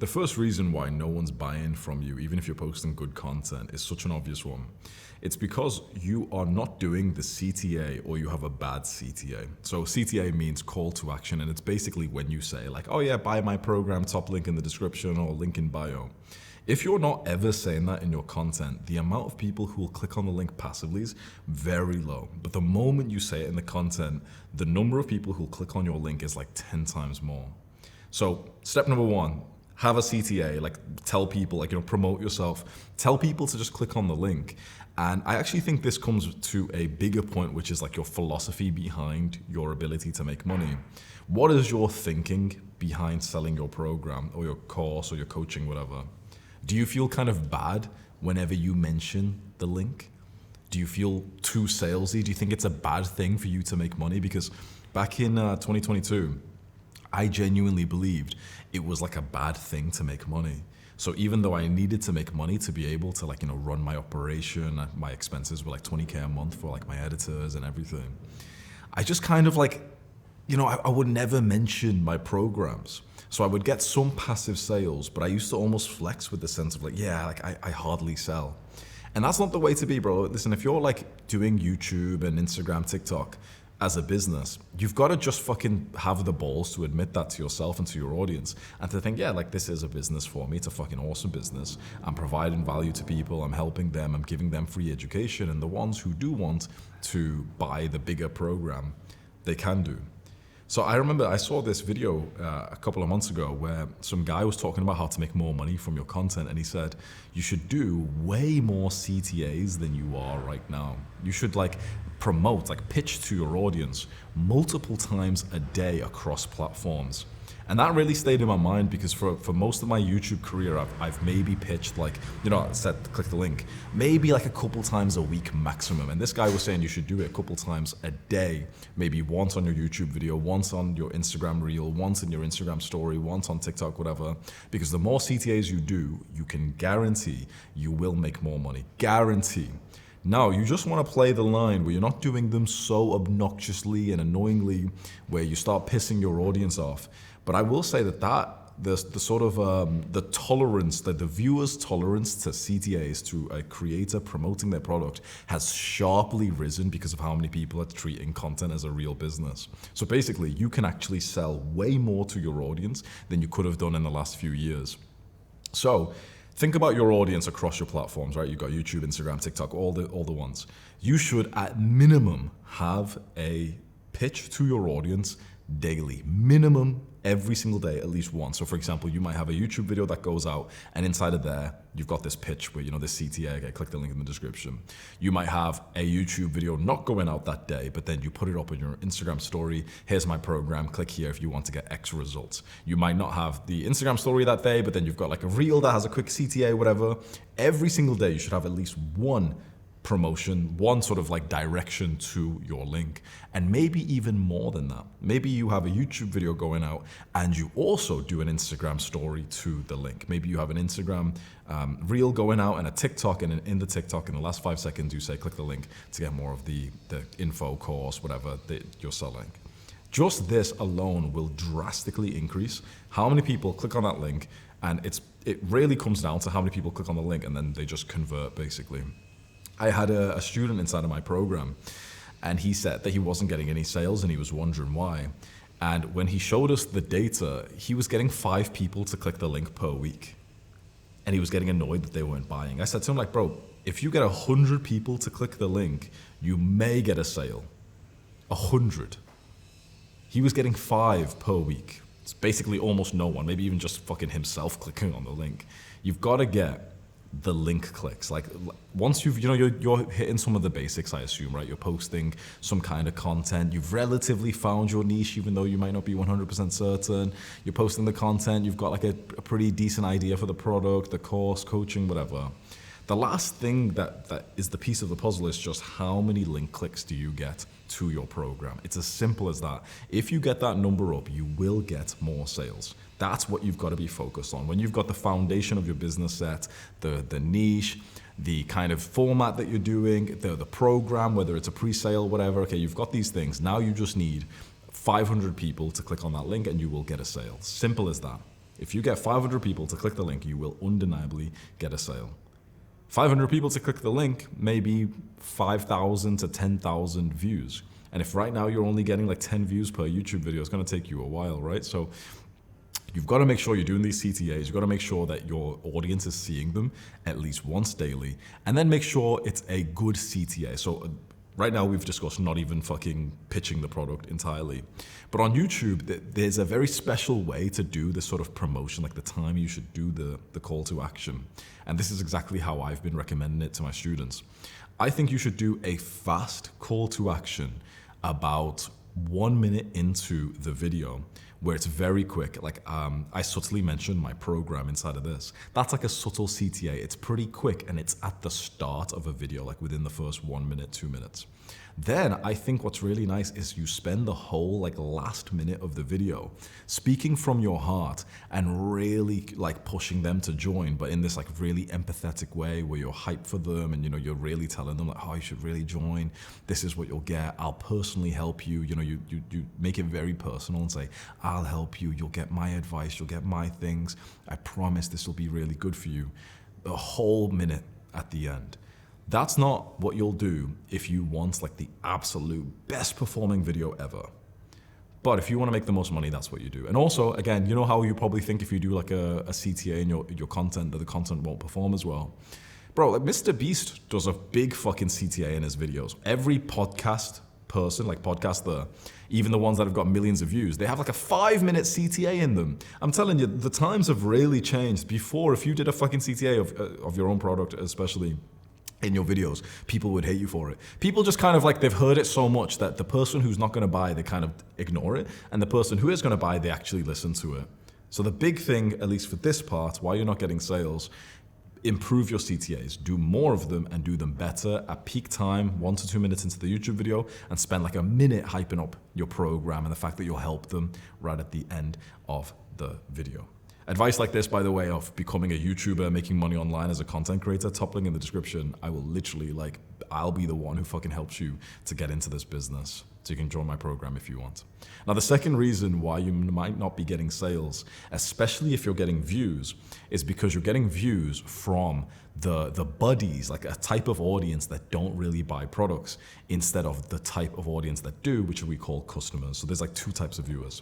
The first reason why no one's buying from you, even if you're posting good content, is such an obvious one. It's because you are not doing the CTA or you have a bad CTA. So CTA means call to action, and it's basically when you say like, oh yeah, buy my program, top link in the description or link in bio. If you're not ever saying that in your content, the amount of people who will click on the link passively is very low. But the moment you say it in the content, the number of people who will click on your link is like 10 times more. So step number one, have a CTA, like tell people, like, promote yourself, tell people to just click on the link. And I actually think this comes to a bigger point, which is like your philosophy behind your ability to make money. What is your thinking behind selling your program or your course or your coaching, whatever? Do you feel kind of bad whenever you mention the link? Do you feel too salesy? Do you think it's a bad thing for you to make money? Because back in 2022, I genuinely believed it was like a bad thing to make money. So even though I needed to make money to be able to run my operation, my expenses were like 20K a month for like my editors and everything. I just kind of I would never mention my programs. So I would get some passive sales, but I used to almost flex with the sense of I hardly sell. And that's not the way to be, bro. Listen, if you're like doing YouTube and Instagram, TikTok, as a business, you've got to just fucking have the balls to admit that to yourself and to your audience and to think, yeah, like this is a business for me. It's a fucking awesome business. I'm providing value to people. I'm helping them. I'm giving them free education. And the ones who do want to buy the bigger program, they can do. So I remember I saw this video a couple of months ago where some guy was talking about how to make more money from your content. And he said, you should do way more CTAs than you are right now. You should promote, pitch to your audience multiple times a day across platforms. And that really stayed in my mind because for most of my YouTube career, I've maybe pitched said click the link, maybe like a couple times a week maximum. And this guy was saying you should do it a couple times a day, maybe once on your YouTube video, once on your Instagram reel, once in your Instagram story, once on TikTok, whatever. Because the more CTAs you do, you can guarantee you will make more money. Guarantee. Now, you just want to play the line where you're not doing them so obnoxiously and annoyingly where you start pissing your audience off. But I will say that the tolerance, that the viewer's tolerance to CTAs, to a creator promoting their product, has sharply risen because of how many people are treating content as a real business. So basically, you can actually sell way more to your audience than you could have done in the last few years. So think about your audience across your platforms, right? You've got YouTube, Instagram, TikTok, all the ones. You should at minimum have a pitch to your audience daily, minimum every single day, at least once. So for example, you might have a YouTube video that goes out and inside of there, you've got this pitch where, this CTA, okay, click the link in the description. You might have a YouTube video not going out that day, but then you put it up on your Instagram story. Here's my program, click here if you want to get X results. You might not have the Instagram story that day, but then you've got like a reel that has a quick CTA, whatever. Every single day, you should have at least one promotion, one sort of direction to your link, and maybe even more than that. Maybe you have a YouTube video going out and you also do an Instagram story to the link. Maybe you have an Instagram reel going out and a TikTok, and in the TikTok, in the last 5 seconds, you say click the link to get more of the info, course, whatever that you're selling. Just this alone will drastically increase how many people click on that link, and it really comes down to how many people click on the link and then they just convert, basically. I had a student inside of my program, and he said that he wasn't getting any sales and he was wondering why. And when he showed us the data, he was getting 5 people to click the link per week. And he was getting annoyed that they weren't buying. I said to him, bro, if you get 100 people to click the link, you may get a sale. 100. He was getting 5 per week. It's basically almost no one, maybe even just fucking himself clicking on the link. You've got to get the link clicks. Once you're hitting some of the basics, I assume, right? You're posting some kind of content. You've relatively found your niche, even though you might not be 100% certain. You're posting the content. You've got a pretty decent idea for the product, the course, coaching, whatever. The last thing that is the piece of the puzzle is just how many link clicks do you get to your program. It's as simple as that. If you get that number up, you will get more sales. That's what you've got to be focused on. When you've got the foundation of your business set, the niche, the kind of format that you're doing, the program, whether it's a pre-sale, whatever, okay, you've got these things. Now you just need 500 people to click on that link and you will get a sale. Simple as that. If you get 500 people to click the link, you will undeniably get a sale. 500 people to click the link, maybe 5,000 to 10,000 views. And if right now you're only getting like 10 views per YouTube video, it's going to take you a while, right? So you've got to make sure you're doing these CTAs. You've got to make sure that your audience is seeing them at least once daily. And then make sure it's a good CTA. So right now we've discussed not even fucking pitching the product entirely. But on YouTube, there's a very special way to do this sort of promotion, like the time you should do the call to action. And this is exactly how I've been recommending it to my students. I think you should do a fast call to action about 1 minute into the video, where it's very quick. Like I subtly mentioned my program inside of this. That's like a subtle CTA. It's pretty quick and it's at the start of a video, like within the first 1 minute, 2 minutes. Then I think what's really nice is you spend the whole like last minute of the video speaking from your heart and really like pushing them to join, but in this like really empathetic way where you're hyped for them and, you know, you're really telling them like, oh, you should really join. This is what you'll get. I'll personally help you. You know, you make it very personal and say, I'll help you. You'll get my advice. You'll get my things. I promise this will be really good for you. The whole minute at the end. That's not what you'll do if you want like the absolute best performing video ever. But if you want to make the most money, that's what you do. And also, again, you know how you probably think if you do like a CTA in your content that the content won't perform as well? Bro, like Mr. Beast does a big fucking CTA in his videos. Every podcast person, like podcaster, even the ones that have got millions of views, they have like a 5-minute CTA in them. I'm telling you, the times have really changed. Before, if you did a fucking CTA of your own product, especially in your videos, people would hate you for it. People just kind of like, they've heard it so much that the person who's not going to buy, they kind of ignore it. And the person who is going to buy, they actually listen to it. So the big thing, at least for this part, why you're not getting sales, improve your CTAs, do more of them and do them better at peak time, 1 to 2 minutes into the YouTube video, and spend like a minute hyping up your program and the fact that you'll help them right at the end of the video. Advice like this, by the way, of becoming a YouTuber, making money online as a content creator, top link in the description. I will literally I'll be the one who fucking helps you to get into this business. So you can join my program if you want. Now, the second reason why you might not be getting sales, especially if you're getting views, is because you're getting views from the buddies, like a type of audience that don't really buy products, instead of the type of audience that do, which we call customers. So there's like 2 types of viewers,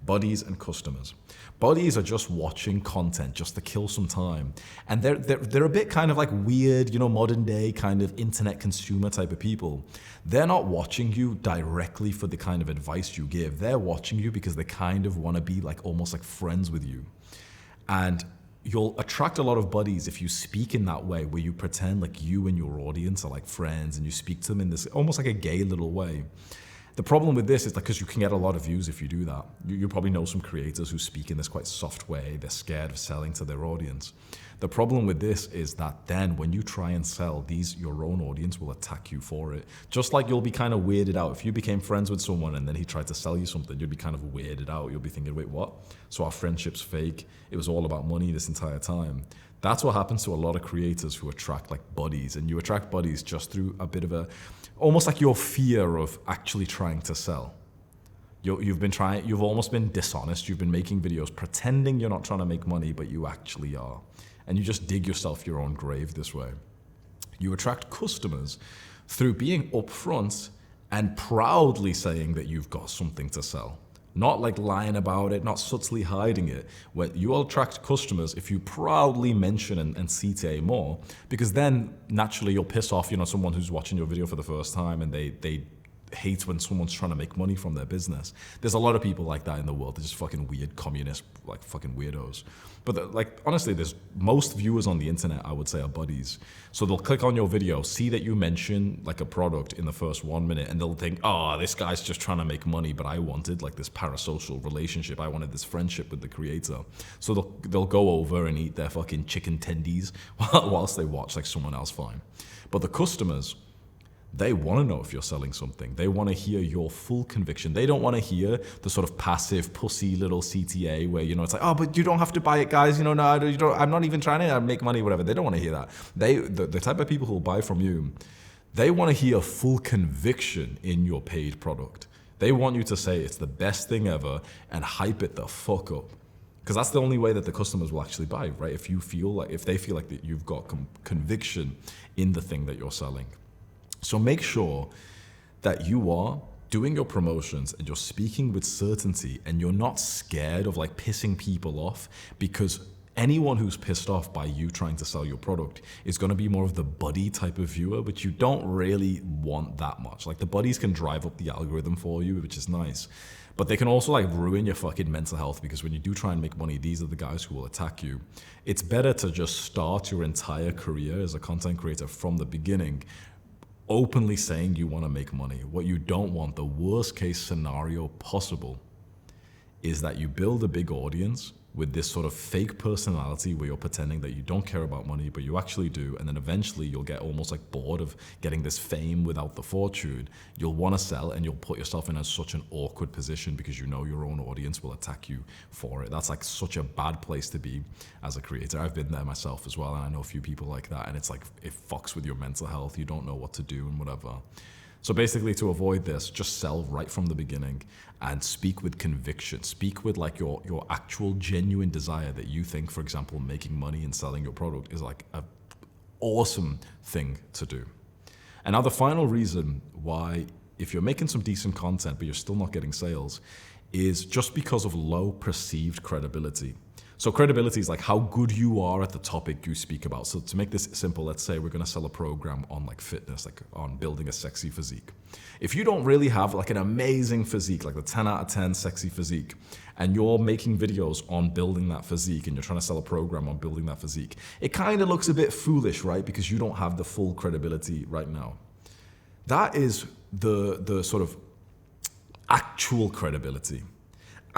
buddies and customers. Buddies are just watching content just to kill some time. And they're a bit kind of like weird, you know, modern day kind of internet consumer type of people. They're not watching you directly for the kind of advice you give. They're watching you because they kind of want to be like almost like friends with you. And you'll attract a lot of buddies if you speak in that way, where you pretend like you and your audience are like friends and you speak to them in this almost like a gay little way. The problem with this is that because you can get a lot of views if you do that. You probably know some creators who speak in this quite soft way. They're scared of selling to their audience. The problem with this is that then when you try and sell, your own audience will attack you for it. Just like you'll be kind of weirded out. If you became friends with someone and then he tried to sell you something, you'd be kind of weirded out. You'll be thinking, wait, what? So our friendship's fake. It was all about money this entire time. That's what happens to a lot of creators who attract like buddies. And you attract buddies just through a bit of almost like your fear of actually trying to sell. You've almost been dishonest. You've been making videos pretending you're not trying to make money, but you actually are. And you just dig yourself your own grave this way. You attract customers through being upfront and proudly saying that you've got something to sell. Not like lying about it, not subtly hiding it. Where you will attract customers if you proudly mention and CTA more, because then naturally you'll piss off, you know, someone who's watching your video for the first time and they hate when someone's trying to make money from their business. There's a lot of people like that in the world. They're just fucking weird communist, like fucking weirdos. But like, honestly, there's most viewers on the internet, I would say, are buddies. So they'll click on your video, see that you mention like a product in the first 1 minute, and they'll think, oh, this guy's just trying to make money, but I wanted like this parasocial relationship. I wanted this friendship with the creator. So they'll go over and eat their fucking chicken tendies whilst they watch like someone else fine. But the customers, they want to know if you're selling something. They want to hear your full conviction. They don't want to hear the sort of passive, pussy little CTA where, you know, it's like, oh, but you don't have to buy it, guys. You know, no, you don't, I'm not even trying to make money, whatever. They don't want to hear that. The type of people who will buy from you, they want to hear full conviction in your paid product. They want you to say it's the best thing ever and hype it the fuck up. Because that's the only way that the customers will actually buy, right? If they feel like that you've got conviction in the thing that you're selling. So make sure that you are doing your promotions and you're speaking with certainty and you're not scared of like pissing people off, because anyone who's pissed off by you trying to sell your product is going to be more of the buddy type of viewer, which you don't really want that much. Like the buddies can drive up the algorithm for you, which is nice, but they can also like ruin your fucking mental health, because when you do try and make money, these are the guys who will attack you. It's better to just start your entire career as a content creator from the beginning openly saying you want to make money. What you don't want, the worst case scenario possible, is that you build a big audience with this sort of fake personality where you're pretending that you don't care about money, but you actually do. And then eventually you'll get almost like bored of getting this fame without the fortune. You'll want to sell and you'll put yourself in such an awkward position because you know your own audience will attack you for it. That's like such a bad place to be as a creator. I've been there myself as well, and I know a few people like that, and it's like it fucks with your mental health. You don't know what to do and whatever. So basically, to avoid this, just sell right from the beginning and speak with conviction. Speak with like your actual genuine desire that you think, for example, making money and selling your product is like an awesome thing to do. And now the final reason why, if you're making some decent content but you're still not getting sales, is just because of low perceived credibility. So credibility is like how good you are at the topic you speak about. So to make this simple, let's say we're going to sell a program on like fitness, like on building a sexy physique. If you don't really have like an amazing physique, like the 10 out of 10 sexy physique, and you're making videos on building that physique and you're trying to sell a program on building that physique, it kind of looks a bit foolish, right? Because you don't have the full credibility right now. That is the sort of actual credibility.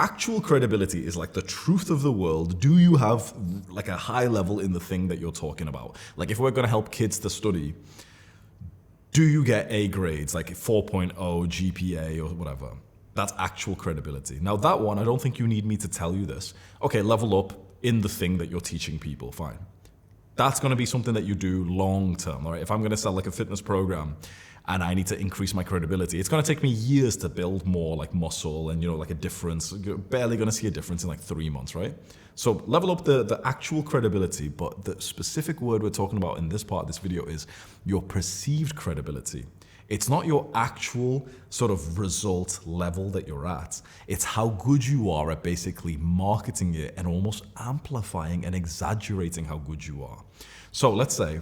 Actual credibility is like the truth of the world. Do you have like a high level in the thing that you're talking about? Like if we're going to help kids to study, do you get A grades, like 4.0 GPA or whatever? That's actual credibility. Now that one, I don't think you need me to tell you this. Okay, level up in the thing that you're teaching people, fine. That's going to be something that you do long term, all right? If I'm going to sell like a fitness program and I need to increase my credibility, it's going to take me years to build more like muscle and, you know, like a difference. You're barely going to see a difference in like 3 months, right? So level up the actual credibility, but the specific word we're talking about in this part of this video is your perceived credibility. It's not your actual sort of result level that you're at. It's how good you are at basically marketing it and almost amplifying and exaggerating how good you are. So let's say,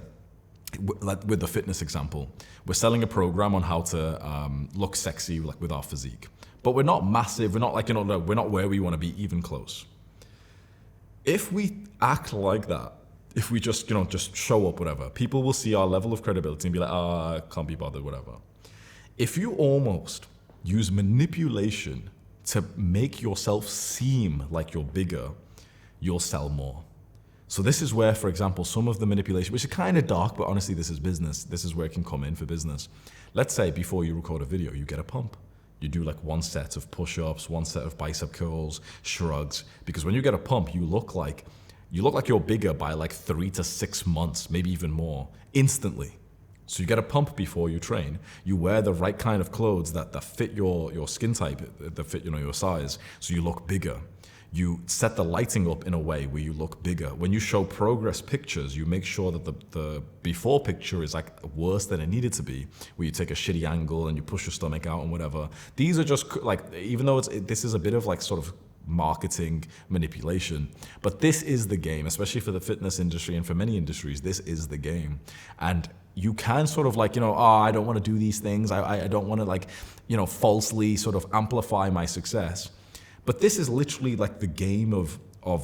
like with the fitness example, we're selling a program on how to look sexy like with our physique, but we're not massive. We're not like, you know, we're not where we want to be even close. If we act like that, if we just, you know, just show up, whatever, people will see our level of credibility and be like, I can't be bothered, whatever. If you almost use manipulation to make yourself seem like you're bigger, you'll sell more. So this is where, for example, some of the manipulation, which is kind of dark, but honestly, this is business. This is where it can come in for business. Let's say before you record a video, you get a pump. You do like one set of push-ups, one set of bicep curls, shrugs, because when you get a pump, you look like you're bigger by like 3 to 6 months, maybe even more, instantly. So you get a pump before you train. You wear the right kind of clothes that fit your skin type, that fit, you know, your size, so you look bigger. You set the lighting up in a way where you look bigger. When you show progress pictures, you make sure that the before picture is like worse than it needed to be, where you take a shitty angle and you push your stomach out and whatever. These are just like, even though this is a bit of like sort of marketing manipulation, but this is the game, especially for the fitness industry and for many industries. This is the game. And you can sort of like, you know, I don't want to do these things. I don't want to like, you know, falsely sort of amplify my success. But this is literally like the game of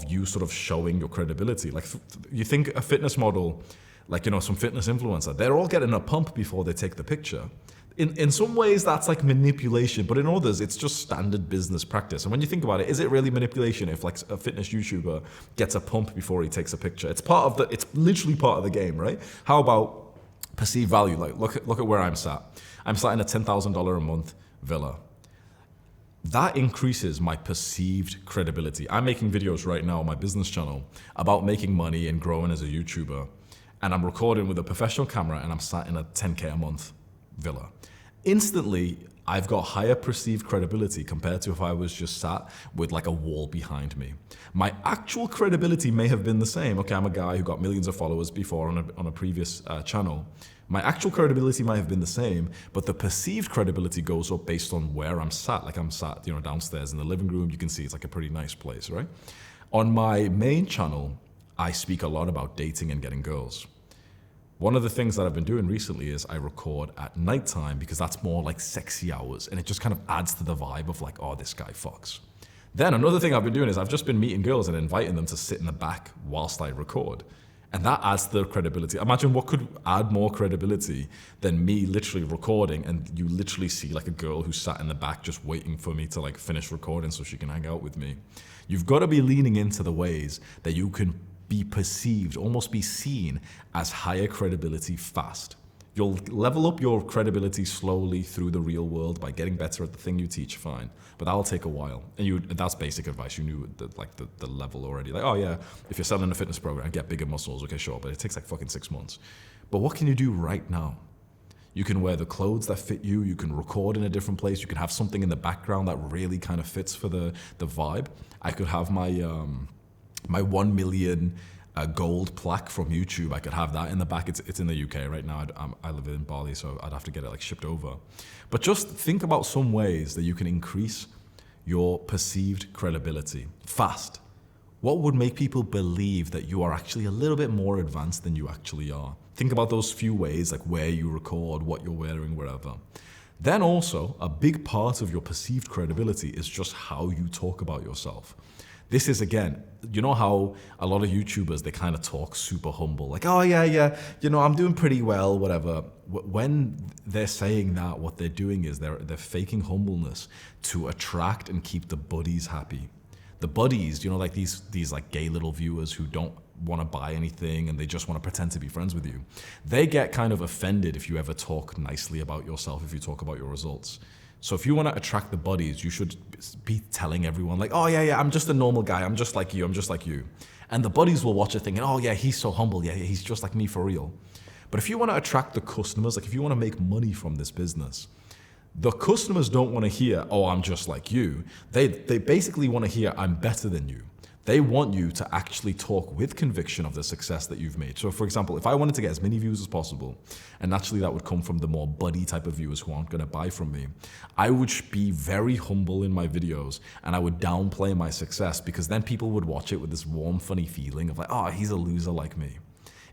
you sort of showing your credibility. Like you think a fitness model, like, you know, some fitness influencer, they're all getting a pump before they take the picture. In some ways, that's like manipulation, but in others, it's just standard business practice. And when you think about it, is it really manipulation if like a fitness YouTuber gets a pump before he takes a picture? It's literally part of the game, right? How about perceived value? Like look at where I'm sat. I'm sat in a $10,000 a month villa. That increases my perceived credibility. I'm making videos right now on my business channel about making money and growing as a YouTuber. And I'm recording with a professional camera and I'm sat in a 10K a month villa. Instantly, I've got higher perceived credibility compared to if I was just sat with like a wall behind me. My actual credibility may have been the same. Okay, I'm a guy who got millions of followers before on a previous channel. My actual credibility might have been the same, but the perceived credibility goes up based on where I'm sat. Like I'm sat, downstairs in the living room. You can see it's like a pretty nice place, right? On my main channel, I speak a lot about dating and getting girls. One of the things that I've been doing recently is I record at nighttime because that's more like sexy hours and it just kind of adds to the vibe of like, oh, this guy fucks. Then another thing I've been doing is I've just been meeting girls and inviting them to sit in the back whilst I record. And that adds to the credibility. Imagine what could add more credibility than me literally recording and you literally see like a girl who sat in the back just waiting for me to like finish recording so she can hang out with me. You've got to be leaning into the ways that you can be perceived, almost be seen as higher credibility fast. You'll level up your credibility slowly through the real world by getting better at the thing you teach, fine. But that'll take a while. And that's basic advice. You knew the level already. Like, oh yeah, if you're selling a fitness program, get bigger muscles, okay, sure. But it takes like fucking 6 months. But what can you do right now? You can wear the clothes that fit you. You can record in a different place. You can have something in the background that really kind of fits for the vibe. I could have my 1 million gold plaque from YouTube. I could have that in the back. It's in the UK right now. I live in Bali, so I'd have to get it like shipped over. But just think about some ways that you can increase your perceived credibility fast. What would make people believe that you are actually a little bit more advanced than you actually are? Think about those few ways, like where you record, what you're wearing, wherever. Then also, a big part of your perceived credibility is just how you talk about yourself. This is, again, you know how a lot of YouTubers, they kind of talk super humble, like, oh yeah, I'm doing pretty well, whatever. When they're saying that, what they're doing is they're faking humbleness to attract and keep the buddies happy. The buddies, like these like gay little viewers who don't want to buy anything and they just want to pretend to be friends with you. They get kind of offended if you ever talk nicely about yourself, if you talk about your results. So if you want to attract the buddies, you should be telling everyone like, oh yeah, I'm just a normal guy. I'm just like you. And the buddies will watch it thinking, oh yeah, he's so humble. Yeah, he's just like me for real. But if you want to attract the customers, like if you want to make money from this business, the customers don't want to hear, oh, I'm just like you. They basically want to hear, I'm better than you. They want you to actually talk with conviction of the success that you've made. So for example, if I wanted to get as many views as possible, and naturally that would come from the more buddy type of viewers who aren't going to buy from me, I would be very humble in my videos and I would downplay my success because then people would watch it with this warm, funny feeling of like, oh, he's a loser like me.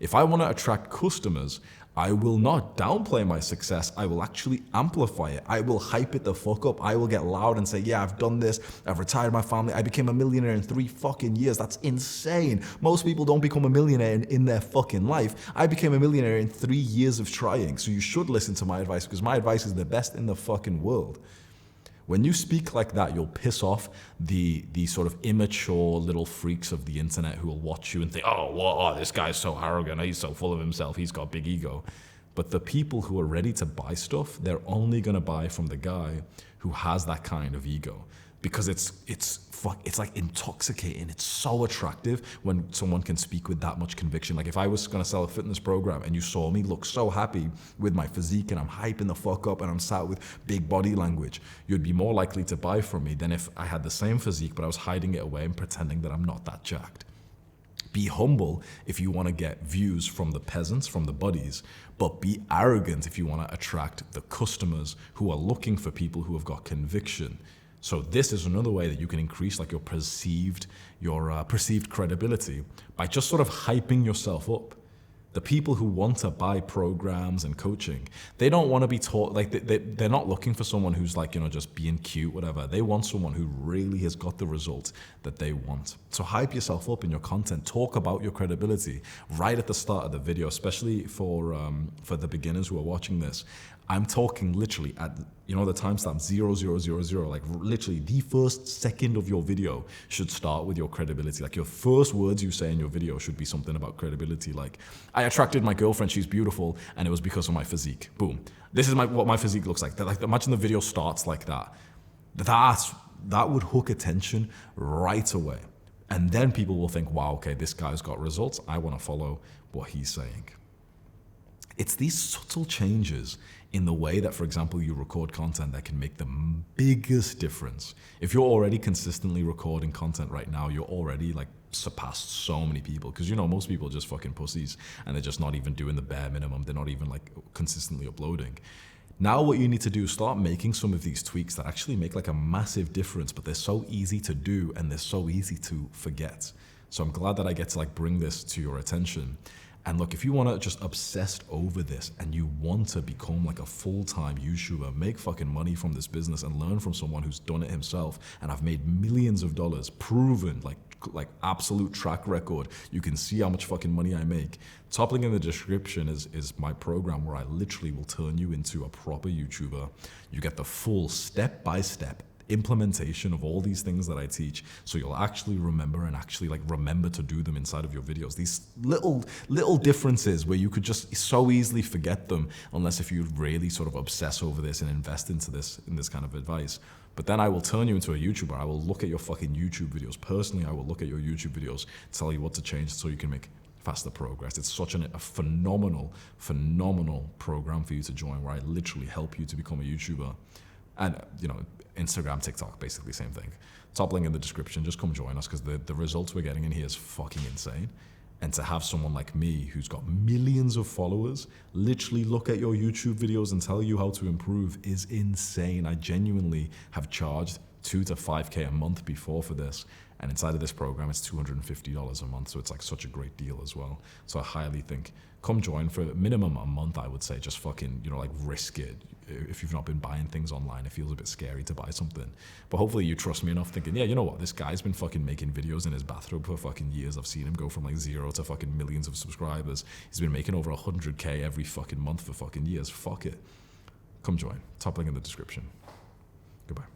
If I want to attract customers, I will not downplay my success. I will actually amplify it. I will hype it the fuck up. I will get loud and say, yeah, I've done this. I've retired my family. I became a millionaire in 3 fucking years. That's insane. Most people don't become a millionaire in their fucking life. I became a millionaire in 3 years of trying. So you should listen to my advice because my advice is the best in the fucking world. When you speak like that, you'll piss off the sort of immature little freaks of the internet who will watch you and think, oh, this guy's so arrogant, he's so full of himself, he's got big ego. But the people who are ready to buy stuff, they're only gonna buy from the guy who has that kind of ego. Because it's like intoxicating. It's so attractive when someone can speak with that much conviction. Like if I was gonna sell a fitness program and you saw me look so happy with my physique and I'm hyping the fuck up and I'm sat with big body language, you'd be more likely to buy from me than if I had the same physique but I was hiding it away and pretending that I'm not that jacked. Be humble if you want to get views from the peasants, from the buddies, but be arrogant if you want to attract the customers who are looking for people who have got conviction. So this is another way that you can increase like your perceived credibility by just sort of hyping yourself up. The people who want to buy programs and coaching, they don't want to be taught, like they're not looking for someone who's like, just being cute, whatever. They want someone who really has got the results that they want. So hype yourself up in your content. Talk about your credibility right at the start of the video, especially for the beginners who are watching this. I'm talking literally at, the timestamp 0000, like literally the first second of your video should start with your credibility. Like your first words you say in your video should be something about credibility. Like, I attracted my girlfriend, she's beautiful, and it was because of my physique. Boom. This is what my physique looks like. Like, imagine the video starts like that. That would hook attention right away. And then people will think, wow, okay, this guy's got results. I want to follow what he's saying. It's these subtle changes in the way that, for example, you record content that can make the biggest difference. If you're already consistently recording content right now, you're already like surpassed so many people, because most people are just fucking pussies and they're just not even doing the bare minimum. They're not even like consistently uploading. Now what you need to do is start making some of these tweaks that actually make like a massive difference, but they're so easy to do and they're so easy to forget. So I'm glad that I get to like bring this to your attention. And look, if you want to just obsessed over this and you want to become like a full-time YouTuber, make fucking money from this business and learn from someone who's done it himself and I've made millions of dollars, proven like absolute track record, you can see how much fucking money I make. Top link in the description is my program where I literally will turn you into a proper YouTuber. You get the full step-by-step implementation of all these things that I teach, so you'll actually remember and actually like remember to do them inside of your videos. These little differences where you could just so easily forget them unless if you really sort of obsess over this and invest into this in this kind of advice. But then I will turn you into a YouTuber. I will look at your fucking YouTube videos. Personally, I will look at your YouTube videos, tell you what to change so you can make faster progress. It's such a phenomenal program for you to join, where I literally help you to become a YouTuber. And Instagram, TikTok, basically same thing. Top link in the description. Just come join us, because the results we're getting in here is fucking insane. And to have someone like me who's got millions of followers literally look at your YouTube videos and tell you how to improve is insane. I genuinely have charged $2,000 to $5,000 a month before for this. And inside of this program, it's $250 a month. So it's like such a great deal as well. So I highly think come join for minimum a month, I would say. Just fucking, like risk it. If you've not been buying things online, it feels a bit scary to buy something. But hopefully you trust me enough thinking, yeah, you know what? This guy's been fucking making videos in his bathrobe for fucking years. I've seen him go from like 0 to fucking millions of subscribers. He's been making over $100K every fucking month for fucking years. Fuck it. Come join. Top link in the description. Goodbye.